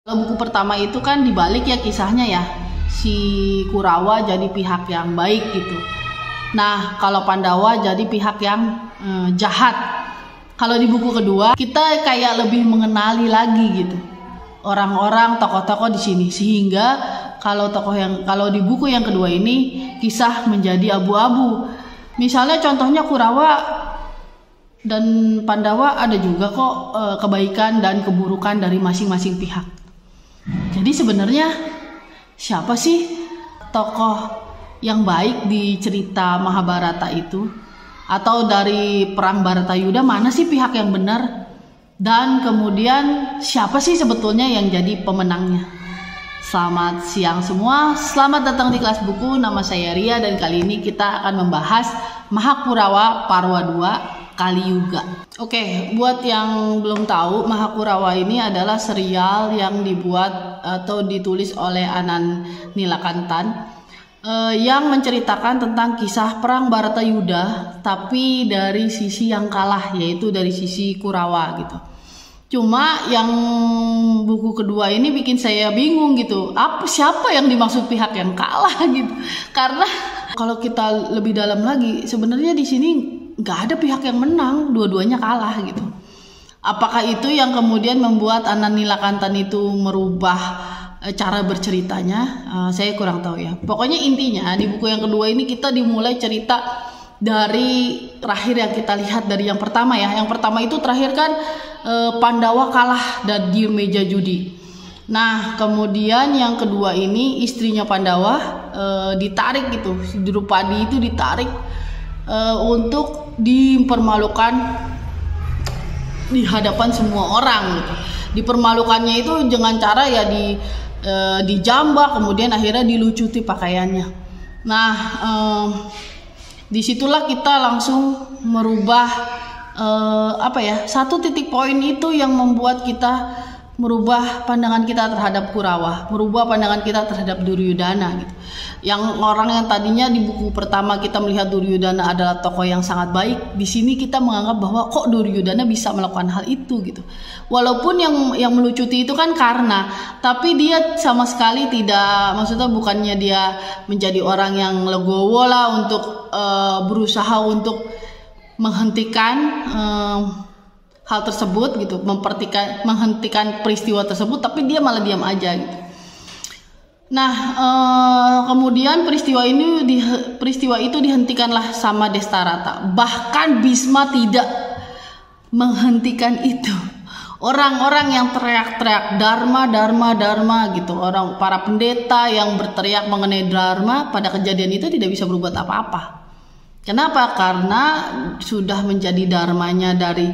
Kalau buku pertama itu kan dibalik ya kisahnya ya, si Kurawa jadi pihak yang baik gitu. Nah kalau Pandawa jadi pihak yang jahat. Kalau di buku kedua kita kayak lebih mengenali lagi gitu orang-orang, tokoh-tokoh di sini, sehingga kalau di buku yang kedua ini kisah menjadi abu-abu. Misalnya contohnya Kurawa dan Pandawa ada juga kok kebaikan dan keburukan dari masing-masing pihak. Jadi sebenarnya siapa sih tokoh yang baik di cerita Mahabharata itu? Atau dari perang Baratayuda mana sih pihak yang benar? Dan kemudian siapa sih sebetulnya yang jadi pemenangnya? Selamat siang semua, selamat datang di kelas buku. Nama saya Ria dan kali ini kita akan membahas Mahakurawa Parwa 2 Kaliyuga. Oke, buat yang belum tahu, Mahakurawa ini adalah serial yang dibuat atau ditulis oleh Anand Nilakantan yang menceritakan tentang kisah perang Baratayuda tapi dari sisi yang kalah, yaitu dari sisi Kurawa gitu. Cuma yang buku kedua ini bikin saya bingung gitu. Siapa yang dimaksud pihak yang kalah gitu? Karena kalau kita lebih dalam lagi, sebenarnya di sini nggak ada pihak yang menang, dua-duanya kalah gitu. Apakah itu yang kemudian membuat Anand Nilakantan itu merubah cara berceritanya? Saya kurang tahu ya. Pokoknya intinya di buku yang kedua ini kita dimulai cerita dari terakhir yang kita lihat dari yang pertama ya. Yang pertama itu terakhir kan Pandawa kalah dan di meja judi. Nah kemudian yang kedua ini istrinya Pandawa ditarik gitu, Drupadi itu ditarik untuk dipermalukan di hadapan semua orang gitu. Dipermalukannya itu dengan cara ya dijambak, kemudian akhirnya dilucuti pakaiannya. Nah disitulah kita langsung merubah satu titik poin itu yang membuat kita merubah pandangan kita terhadap Kurawa, merubah pandangan kita terhadap Duryudana gitu. Yang orang yang tadinya di buku pertama kita melihat Duryudana adalah tokoh yang sangat baik, di sini kita menganggap bahwa kok Duryudana bisa melakukan hal itu gitu. Walaupun yang melucuti itu kan Karna, tapi dia sama sekali tidak, maksudnya bukannya dia menjadi orang yang legowo lah untuk berusaha untuk menghentikan hal tersebut gitu, menghentikan peristiwa tersebut, tapi dia malah diam aja gitu. Nah kemudian peristiwa itu dihentikanlah sama Destarata. Bahkan Bisma tidak menghentikan itu. Orang-orang yang teriak-teriak Dharma, Dharma, Dharma gitu, para pendeta yang berteriak mengenai Dharma pada kejadian itu tidak bisa berbuat apa-apa. Kenapa? Karena sudah menjadi dharmanya dari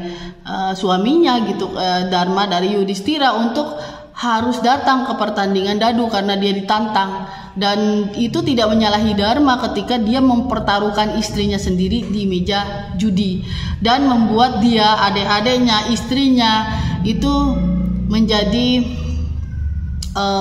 suaminya gitu, dharma dari Yudhistira untuk harus datang ke pertandingan dadu karena dia ditantang, dan itu tidak menyalahi dharma ketika dia mempertaruhkan istrinya sendiri di meja judi dan membuat dia, adik-adiknya, istrinya itu menjadi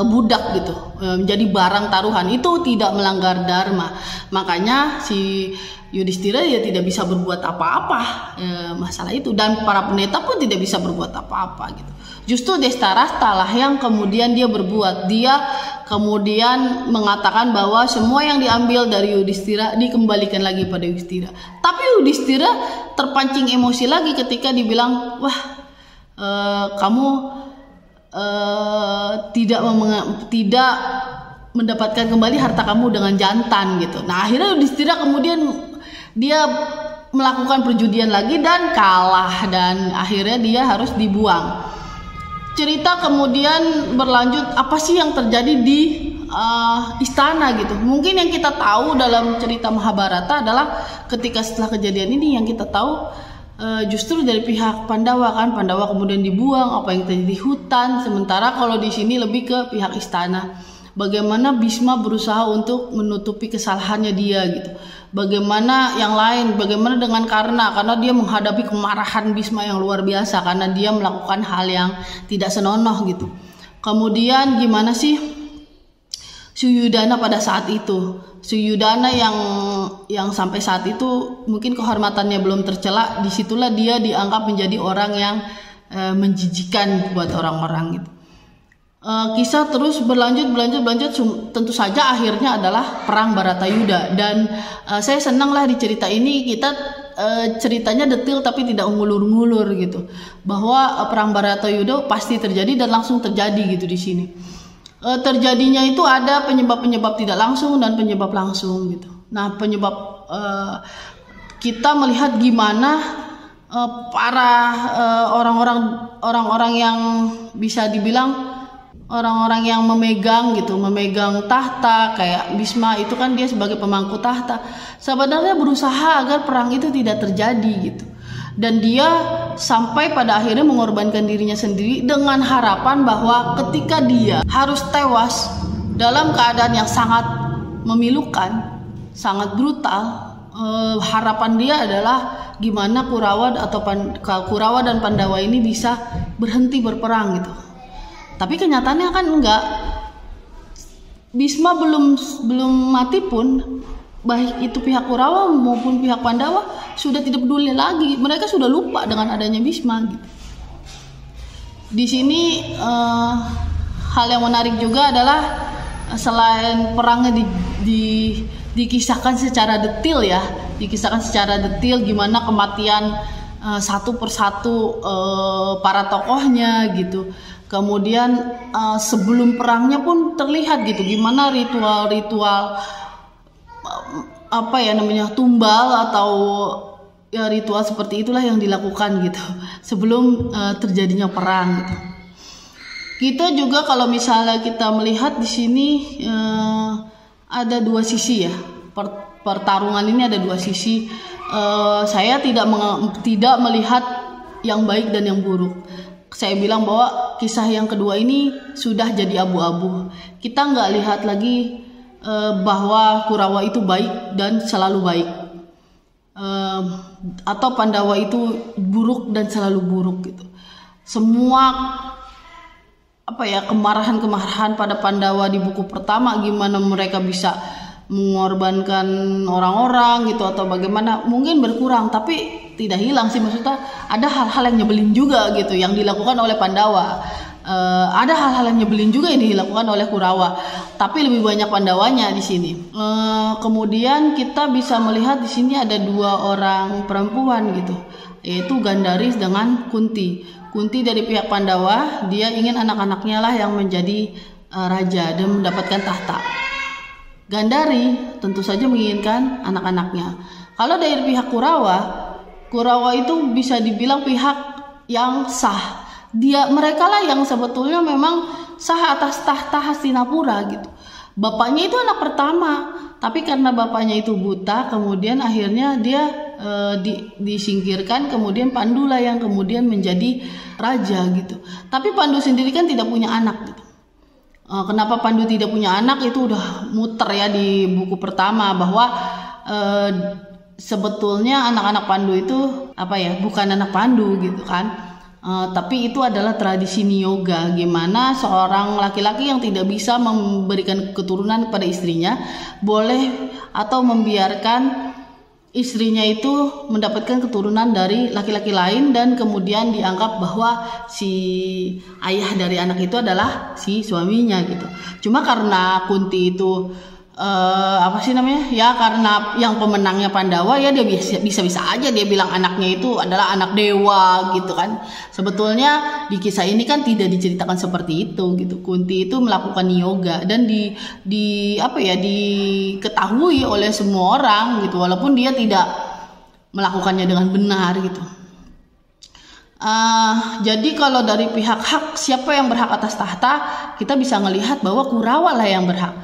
budak gitu, menjadi barang taruhan. Itu tidak melanggar dharma. Makanya si Yudhistira dia tidak bisa berbuat apa-apa masalah itu, dan para pendeta pun tidak bisa berbuat apa-apa gitu. Justru Destarata lah yang kemudian dia berbuat. Dia kemudian mengatakan bahwa semua yang diambil dari Yudhistira dikembalikan lagi pada Yudhistira. Tapi Yudhistira terpancing emosi lagi ketika dibilang, wah kamu tidak mendapatkan kembali harta kamu dengan jantan gitu. Nah akhirnya Yudhistira kemudian dia melakukan perjudian lagi dan kalah, dan akhirnya dia harus dibuang. Cerita kemudian berlanjut, apa sih yang terjadi di istana gitu. Mungkin yang kita tahu dalam cerita Mahabharata adalah ketika setelah kejadian ini yang kita tahu justru dari pihak Pandawa kan, Pandawa kemudian dibuang, apa yang terjadi di hutan. Sementara kalau di sini lebih ke pihak istana. Bagaimana Bisma berusaha untuk menutupi kesalahannya dia gitu. Bagaimana yang lain, bagaimana dengan Karna dia menghadapi kemarahan Bisma yang luar biasa karena dia melakukan hal yang tidak senonoh gitu. Kemudian gimana sih Suyudana pada saat itu? Suyudana yang sampai saat itu mungkin kehormatannya belum tercela, disitulah dia dianggap menjadi orang yang menjijikan buat orang-orang gitu. Kisah terus berlanjut. Tentu saja akhirnya adalah perang Baratayuda. Dan saya senang lah di cerita ini kita ceritanya detail tapi tidak ngulur-ngulur gitu. Bahwa perang Baratayuda pasti terjadi dan langsung terjadi gitu di sini. Terjadinya itu ada penyebab tidak langsung dan penyebab langsung gitu. Nah, penyebab kita melihat gimana para orang-orang yang bisa dibilang orang-orang yang memegang tahta kayak Bhisma itu kan dia sebagai pemangku tahta sebenarnya berusaha agar perang itu tidak terjadi gitu, dan dia sampai pada akhirnya mengorbankan dirinya sendiri dengan harapan bahwa ketika dia harus tewas dalam keadaan yang sangat memilukan, sangat brutal, harapan dia adalah gimana Kurawa dan Pandawa ini bisa berhenti berperang gitu. Tapi kenyataannya kan enggak. Bhisma belum mati pun, baik itu pihak Kurawa maupun pihak Pandawa sudah tidak peduli lagi. Mereka sudah lupa dengan adanya Bhisma gitu. Di sini hal yang menarik juga adalah selain perangnya dikisahkan secara detail ya, gimana kematian satu persatu para tokohnya gitu. Kemudian sebelum perangnya pun terlihat gitu gimana ritual tumbal atau ya ritual seperti itulah yang dilakukan gitu sebelum terjadinya perang gitu. Kita juga kalau misalnya kita melihat di sini ada dua sisi ya, pertarungan ini ada dua sisi. Saya tidak melihat yang baik dan yang buruk. Saya bilang bahwa kisah yang kedua ini sudah jadi abu-abu. Kita nggak lihat lagi bahwa Kurawa itu baik dan selalu baik, atau Pandawa itu buruk dan selalu buruk gitu. Semua kemarahan pada Pandawa di buku pertama, gimana mereka bisa mengorbankan orang-orang gitu atau bagaimana, mungkin berkurang tapi tidak hilang sih. Maksudnya ada hal-hal yang nyebelin juga gitu yang dilakukan oleh Pandawa, ada hal-hal yang nyebelin juga yang dilakukan oleh Kurawa, tapi lebih banyak Pandawanya di sini. Kemudian kita bisa melihat di sini ada dua orang perempuan gitu, yaitu Gandharis dengan Kunti. Kunti dari pihak Pandawa, dia ingin anak-anaknya lah yang menjadi raja dan mendapatkan tahta. Gandhari tentu saja menginginkan anak-anaknya. Kalau dari pihak Kurawa itu bisa dibilang pihak yang sah. Mereka lah yang sebetulnya memang sah atas tahta Hastinapura gitu. Bapaknya itu anak pertama, tapi karena bapaknya itu buta, kemudian akhirnya dia disingkirkan, kemudian Pandu lah yang kemudian menjadi raja gitu. Tapi Pandu sendiri kan tidak punya anak gitu. Kenapa Pandu tidak punya anak itu udah muter ya di buku pertama, bahwa sebetulnya anak-anak Pandu itu bukan anak Pandu gitu kan, tapi itu adalah tradisi niyoga, gimana seorang laki-laki yang tidak bisa memberikan keturunan kepada istrinya boleh atau membiarkan istrinya itu mendapatkan keturunan dari laki-laki lain, dan kemudian dianggap bahwa si ayah dari anak itu adalah si suaminya gitu. Cuma karena Kunti itu karena yang pemenangnya Pandawa ya, dia bisa aja dia bilang anaknya itu adalah anak dewa gitu kan. Sebetulnya di kisah ini kan tidak diceritakan seperti itu gitu. Kunti itu melakukan niyoga dan diketahui oleh semua orang gitu, walaupun dia tidak melakukannya dengan benar gitu. Jadi kalau dari pihak hak, siapa yang berhak atas tahta, kita bisa melihat bahwa Kurawa lah yang berhak.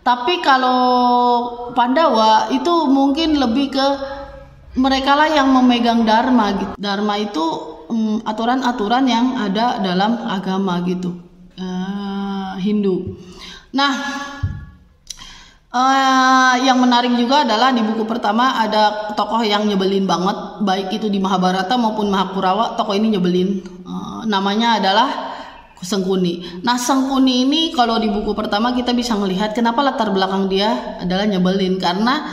Tapi kalau Pandawa itu mungkin lebih ke mereka lah yang memegang dharma gitu. Dharma itu aturan-aturan yang ada dalam agama gitu, Hindu. Nah, yang menarik juga adalah di buku pertama ada tokoh yang nyebelin banget, baik itu di Mahabharata maupun Mahakurawa. Tokoh ini nyebelin, namanya adalah Sengkuni. Nah, Sengkuni ini kalau di buku pertama kita bisa melihat kenapa latar belakang dia adalah nyebelin, karena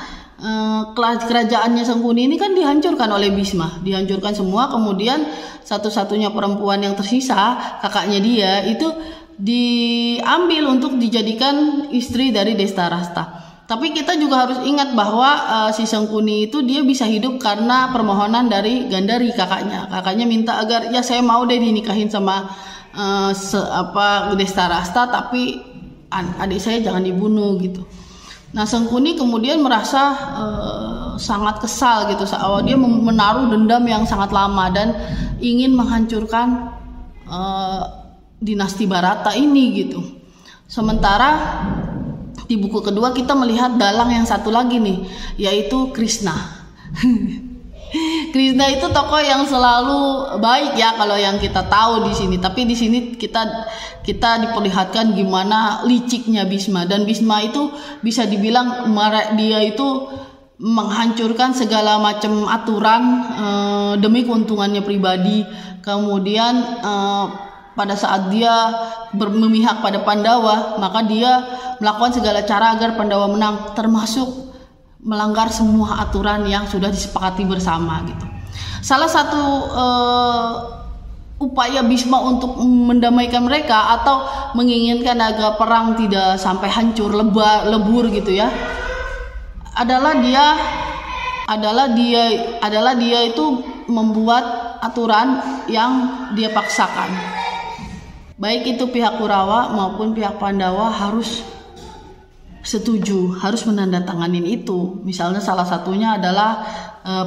kerajaannya Sengkuni ini kan dihancurkan oleh Bhisma, dihancurkan semua. Kemudian satu-satunya perempuan yang tersisa, kakaknya dia itu diambil untuk dijadikan istri dari Destarasta. Tapi kita juga harus ingat bahwa si Sengkuni itu dia bisa hidup karena permohonan dari Gandari, kakaknya. Kakaknya minta agar ya saya mau deh dinikahin sama Destarasta, tapi adik saya jangan dibunuh gitu. Nah, Sengkuni kemudian merasa sangat kesal gitu. Dia menaruh dendam yang sangat lama dan ingin menghancurkan dinasti Barata ini gitu. Sementara di buku kedua kita melihat dalang yang satu lagi nih, yaitu Krishna. Krishna itu tokoh yang selalu baik ya kalau yang kita tahu di sini. Tapi di sini kita diperlihatkan gimana liciknya Bhisma, dan Bhisma itu bisa dibilang dia itu menghancurkan segala macam aturan demi keuntungannya pribadi. Kemudian pada saat dia memihak pada Pandawa, maka dia melakukan segala cara agar Pandawa menang, termasuk melanggar semua aturan yang sudah disepakati bersama gitu. Salah satu upaya Bhisma untuk mendamaikan mereka atau menginginkan agar perang tidak sampai hancur lebur gitu ya, adalah dia itu membuat aturan yang dia paksakan. Baik itu pihak Kurawa maupun pihak Pandawa harus setuju, harus menandatanganin itu. Misalnya salah satunya adalah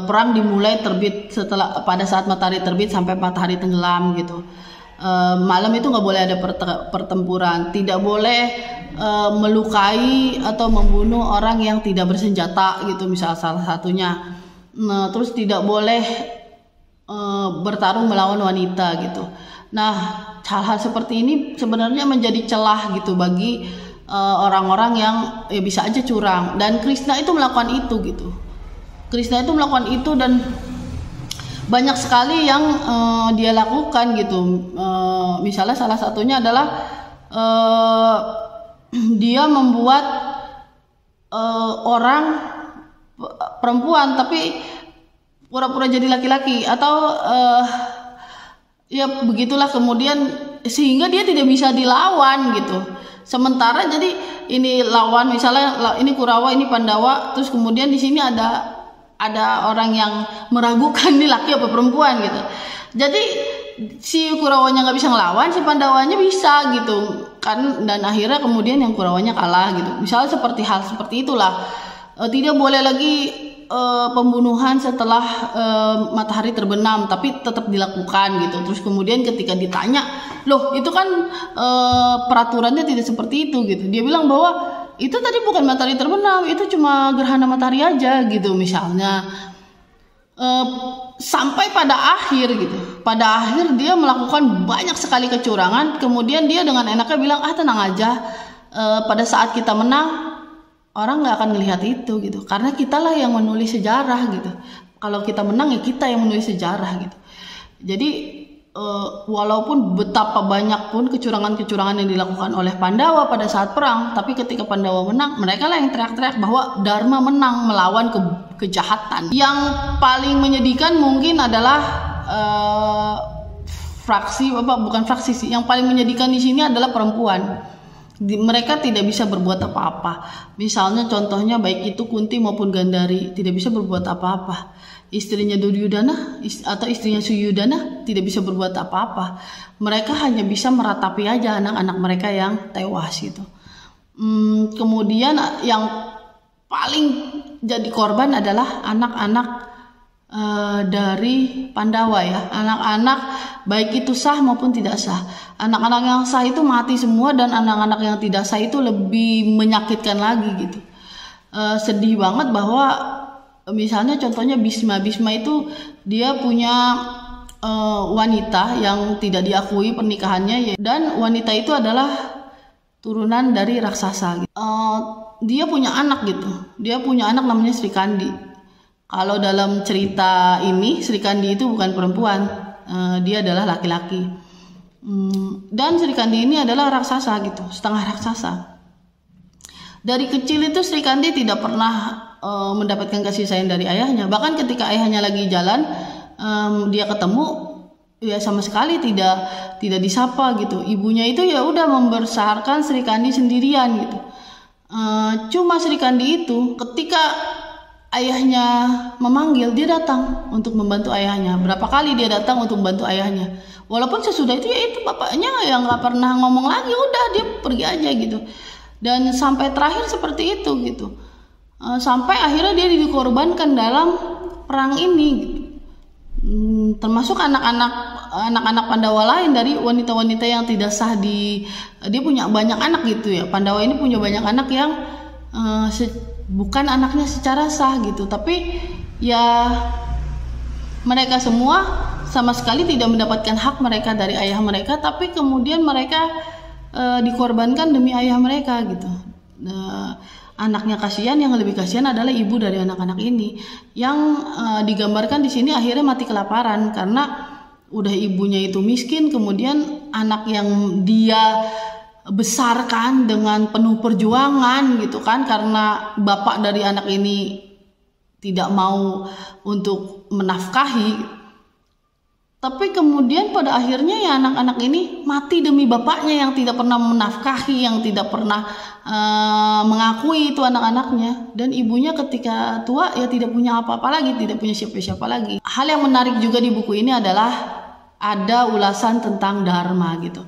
perang dimulai pada saat matahari terbit sampai matahari tenggelam gitu. Malam itu nggak boleh ada pertempuran, tidak boleh melukai atau membunuh orang yang tidak bersenjata gitu, misal salah satunya. Terus tidak boleh bertarung melawan wanita gitu. Nah, hal-hal seperti ini sebenarnya menjadi celah gitu bagi orang-orang yang bisa aja curang, dan Krishna itu melakukan itu gitu. Krishna itu melakukan itu dan banyak sekali yang dia lakukan gitu. Misalnya salah satunya adalah dia membuat orang perempuan tapi pura-pura jadi laki-laki atau ya begitulah, kemudian sehingga dia tidak bisa dilawan gitu. Sementara jadi ini lawan, misalnya ini Kurawa, ini Pandawa, terus kemudian di sini ada orang yang meragukan ini laki apa perempuan gitu. Jadi si Kurawanya nggak bisa ngelawan, si Pandawanya bisa gitu kan, dan akhirnya kemudian yang Kurawanya kalah gitu. Misalnya hal seperti itulah. Tidak boleh lagi pembunuhan setelah matahari terbenam, tapi tetap dilakukan gitu. Terus kemudian ketika ditanya, loh itu kan peraturannya tidak seperti itu gitu, dia bilang bahwa itu tadi bukan matahari terbenam, itu cuma gerhana matahari aja gitu misalnya. Sampai pada akhir gitu, pada akhir dia melakukan banyak sekali kecurangan. Kemudian dia dengan enaknya bilang, tenang aja, pada saat kita menang orang nggak akan melihat itu gitu, karena kitalah yang menulis sejarah gitu. Kalau kita menang ya kita yang menulis sejarah gitu. Jadi walaupun betapa banyak pun kecurangan-kecurangan yang dilakukan oleh Pandawa pada saat perang, tapi ketika Pandawa menang, mereka lah yang teriak-teriak bahwa Dharma menang melawan kejahatan. Yang paling menyedihkan mungkin adalah yang paling menyedihkan di sini adalah perempuan. Mereka tidak bisa berbuat apa-apa. Misalnya contohnya baik itu Kunti maupun Gandari tidak bisa berbuat apa-apa. Istrinya Duryudana atau istrinya Suyudana tidak bisa berbuat apa-apa. Mereka hanya bisa meratapi aja anak-anak mereka yang tewas gitu. Kemudian yang paling jadi korban adalah anak-anak dari Pandawa ya, anak-anak baik itu sah maupun tidak sah. Anak-anak yang sah itu mati semua, dan anak-anak yang tidak sah itu lebih menyakitkan lagi gitu. Sedih banget bahwa misalnya contohnya Bhisma itu dia punya wanita yang tidak diakui pernikahannya, dan wanita itu adalah turunan dari raksasa gitu. Dia punya anak gitu, dia punya anak namanya Sri Kandi. Kalau dalam cerita ini Sri Kandi itu bukan perempuan, dia adalah laki-laki. Dan Sri Kandi ini adalah raksasa gitu, setengah raksasa. Dari kecil itu Sri Kandi tidak pernah mendapatkan kasih sayang dari ayahnya. Bahkan ketika ayahnya lagi jalan, dia ketemu, ya sama sekali tidak disapa gitu. Ibunya itu ya udah membesarkan Sri Kandi sendirian gitu. Cuma Sri Kandi itu ketika ayahnya memanggil, dia datang untuk membantu ayahnya. Berapa kali dia datang untuk membantu ayahnya. Walaupun sesudah itu ya itu bapaknya yang nggak pernah ngomong lagi, udah dia pergi aja gitu. Dan sampai terakhir seperti itu gitu. Sampai akhirnya dia dikorbankan dalam perang ini gitu. Termasuk anak-anak Pandawa lain dari wanita-wanita yang tidak sah dia punya banyak anak gitu ya. Pandawa ini punya banyak anak yang bukan anaknya secara sah gitu, tapi ya mereka semua sama sekali tidak mendapatkan hak mereka dari ayah mereka, tapi kemudian mereka dikorbankan demi ayah mereka gitu. Anaknya kasihan, yang lebih kasihan adalah ibu dari anak-anak ini yang digambarkan di sini akhirnya mati kelaparan karena udah ibunya itu miskin, kemudian anak yang dia besarkan dengan penuh perjuangan gitu kan, karena bapak dari anak ini tidak mau untuk menafkahi. Tapi kemudian pada akhirnya ya anak-anak ini mati demi bapaknya yang tidak pernah menafkahi, yang tidak pernah mengakui itu anak-anaknya. Dan ibunya ketika tua ya tidak punya apa-apa lagi, tidak punya siapa-siapa lagi. Hal yang menarik juga di buku ini adalah ada ulasan tentang dharma gitu.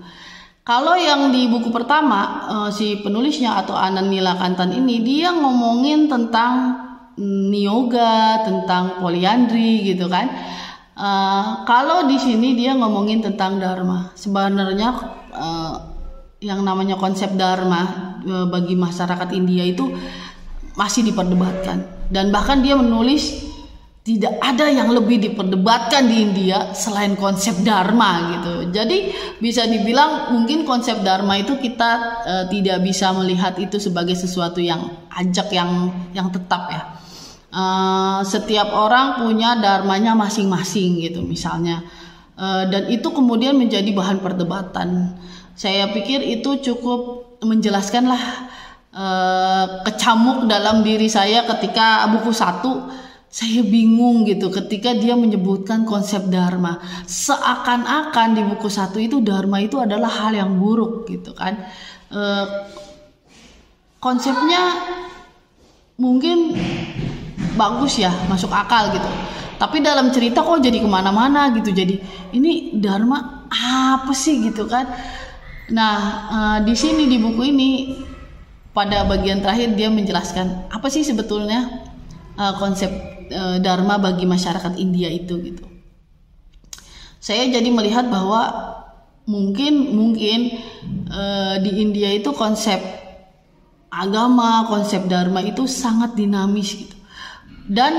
Kalau yang di buku pertama si penulisnya atau Anand Nilakantan ini dia ngomongin tentang niyoga, tentang poliandri gitu kan. Kalau di sini dia ngomongin tentang dharma. Sebenarnya yang namanya konsep dharma bagi masyarakat India itu masih diperdebatkan, dan bahkan dia menulis tidak ada yang lebih diperdebatkan di India selain konsep dharma gitu. Jadi bisa dibilang mungkin konsep dharma itu kita tidak bisa melihat itu sebagai sesuatu yang ajak, yang tetap ya. Setiap orang punya dharmanya masing-masing gitu misalnya, dan itu kemudian menjadi bahan perdebatan. Saya pikir itu cukup menjelaskanlah kecamuk dalam diri saya ketika buku 1 saya bingung gitu ketika dia menyebutkan konsep dharma, seakan-akan di buku 1 itu dharma itu adalah hal yang buruk gitu kan. Konsepnya mungkin bagus ya, masuk akal gitu, tapi dalam cerita kok jadi kemana-mana gitu. Jadi ini dharma apa sih gitu kan. Nah di sini di buku ini pada bagian terakhir dia menjelaskan apa sih sebetulnya konsep dharma bagi masyarakat India itu gitu. Saya jadi melihat bahwa mungkin di India itu konsep agama, konsep dharma itu sangat dinamis gitu. Dan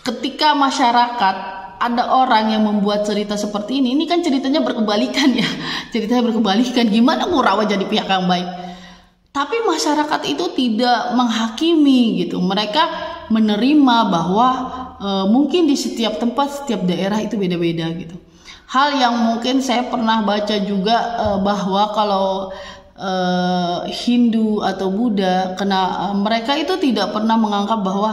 ketika masyarakat ada orang yang membuat cerita seperti ini kan ceritanya berkebalikan ya. Ceritanya berkebalikan, gimana Kurawa jadi pihak yang baik. Tapi masyarakat itu tidak menghakimi gitu. Mereka menerima bahwa mungkin di setiap tempat, setiap daerah itu beda-beda gitu. Hal yang mungkin saya pernah baca juga bahwa kalau Hindu atau Buddha, mereka itu tidak pernah menganggap bahwa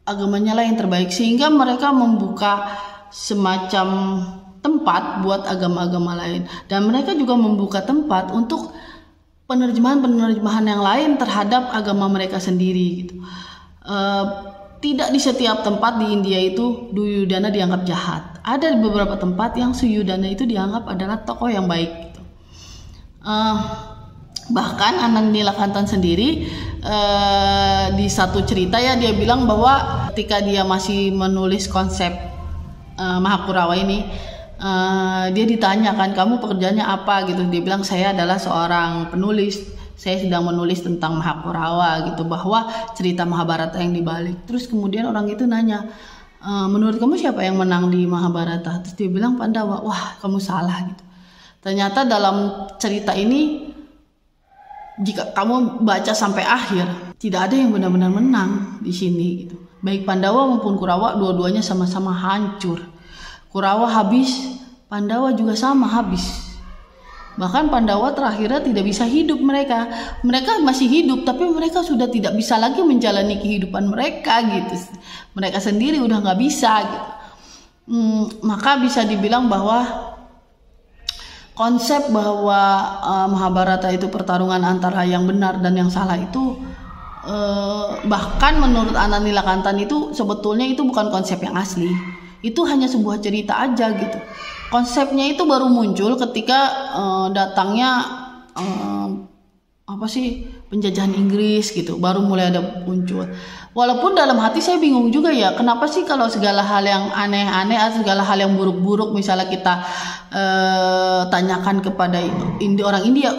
agamanya lah yang terbaik, sehingga mereka membuka semacam tempat buat agama-agama lain, dan mereka juga membuka tempat untuk penerjemahan yang lain terhadap agama mereka sendiri gitu. Tidak di setiap tempat di India itu Duryudana dianggap jahat. Ada beberapa tempat yang Suyudana itu dianggap adalah tokoh yang baik gitu. Bahkan Anand Nilakantan sendiri di satu cerita ya dia bilang bahwa ketika dia masih menulis konsep Mahakurawa ini, dia ditanyakan, kamu pekerjaannya apa gitu. Dia bilang, saya adalah seorang penulis, saya sedang menulis tentang Mahakurawa gitu, bahwa cerita Mahabharata yang dibalik. Terus kemudian orang itu nanya, menurut kamu siapa yang menang di Mahabharata? Terus dia bilang Pandawa. Wah, kamu salah gitu. Ternyata dalam cerita ini, jika kamu baca sampai akhir, tidak ada yang benar-benar menang di sini gitu. Baik Pandawa maupun Kurawa, dua-duanya sama-sama hancur. Kurawa habis, Pandawa juga sama habis. Bahkan Pandawa terakhirnya tidak bisa hidup mereka. Mereka masih hidup, tapi mereka sudah tidak bisa lagi menjalani kehidupan mereka gitu. Mereka sendiri udah nggak bisa gitu. maka bisa dibilang bahwa konsep bahwa Mahabharata itu pertarungan antara yang benar dan yang salah itu bahkan menurut Anand Nilakantan itu sebetulnya itu bukan konsep yang asli. Itu hanya sebuah cerita aja gitu. Konsepnya itu baru muncul ketika datangnya penjajahan Inggris gitu, baru mulai ada muncul. Walaupun dalam hati saya bingung juga ya, kenapa sih kalau segala hal yang aneh-aneh atau segala hal yang buruk-buruk misalnya kita tanyakan kepada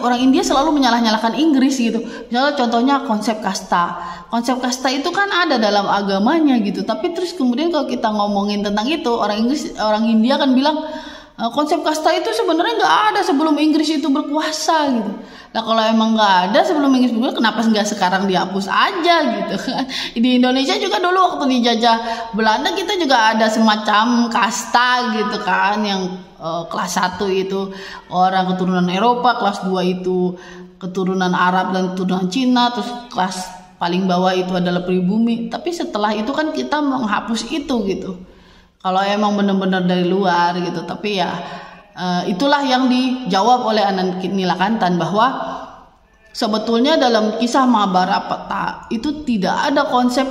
orang India selalu menyalah-nyalahkan Inggris gitu. Misalnya contohnya konsep kasta. Konsep kasta itu kan ada dalam agamanya gitu, tapi terus kemudian kalau kita ngomongin tentang itu, orang India kan bilang konsep kasta itu sebenarnya nggak ada sebelum Inggris itu berkuasa gitu. Nah kalau emang nggak ada sebelum Inggris berkuasa, kenapa nggak sekarang dihapus aja gitu kan? Di Indonesia juga dulu waktu dijajah Belanda kita juga ada semacam kasta gitu kan, yang kelas 1 itu orang keturunan Eropa, kelas 2 itu keturunan Arab dan keturunan Cina, terus kelas paling bawah itu adalah pribumi. Tapi setelah itu kan kita menghapus itu gitu. Kalau emang benar-benar dari luar gitu, tapi ya itulah yang dijawab oleh Anand Nilakantan bahwa sebetulnya dalam kisah Mahabharata itu tidak ada konsep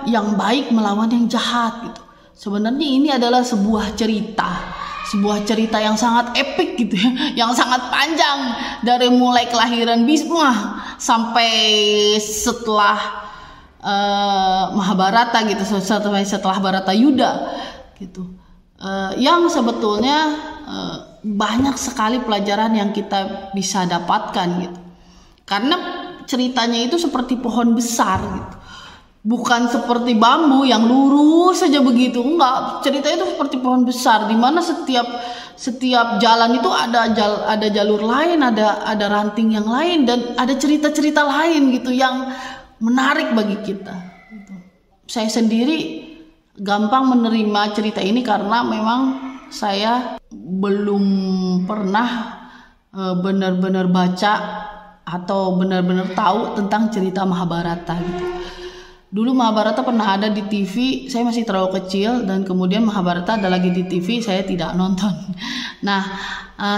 yang baik melawan yang jahat gitu. Sebenarnya ini adalah sebuah cerita yang sangat epik gitu ya, yang sangat panjang dari mulai kelahiran Bhisma sampai setelah Mahabharata gitu, setelah Bharata Yuda gitu, yang sebetulnya banyak sekali pelajaran yang kita bisa dapatkan gitu, karena ceritanya itu seperti pohon besar gitu, bukan seperti bambu yang lurus saja begitu, enggak, ceritanya itu seperti pohon besar di mana setiap jalan itu ada jalur lain, ada ranting yang lain, dan ada cerita-cerita lain gitu yang menarik bagi kita. Saya sendiri gampang menerima cerita ini karena memang saya belum pernah benar-benar baca atau benar-benar tahu tentang cerita Mahabharata gitu. Dulu Mahabharata pernah ada di TV, saya masih terlalu kecil, dan kemudian Mahabharata ada lagi di TV, saya tidak nonton. Nah,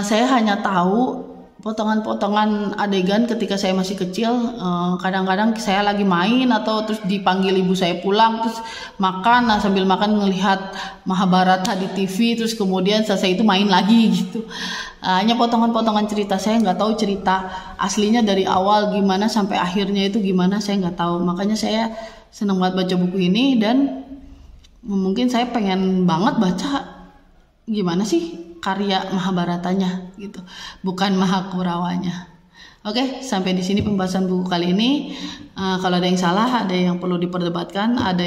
saya hanya tahu potongan-potongan adegan ketika saya masih kecil. Kadang-kadang saya lagi main atau terus dipanggil ibu saya pulang, terus makan, sambil makan ngelihat Mahabharata di TV, terus kemudian selesai itu main lagi gitu. Hanya potongan-potongan cerita, saya nggak tahu cerita aslinya dari awal gimana sampai akhirnya itu gimana, saya nggak tahu. Makanya saya senang banget baca buku ini, dan mungkin saya pengen banget baca gimana sih karya Mahabharatanya gitu, bukan Mahakurawanya. Oke, sampai di sini pembahasan buku kali ini. Kalau ada yang salah, ada yang perlu diperdebatkan, ada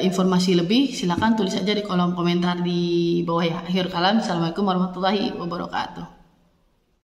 informasi lebih, silakan tulis aja di kolom komentar di bawah ya. Akhir kalam, assalamualaikum warahmatullahi wabarakatuh.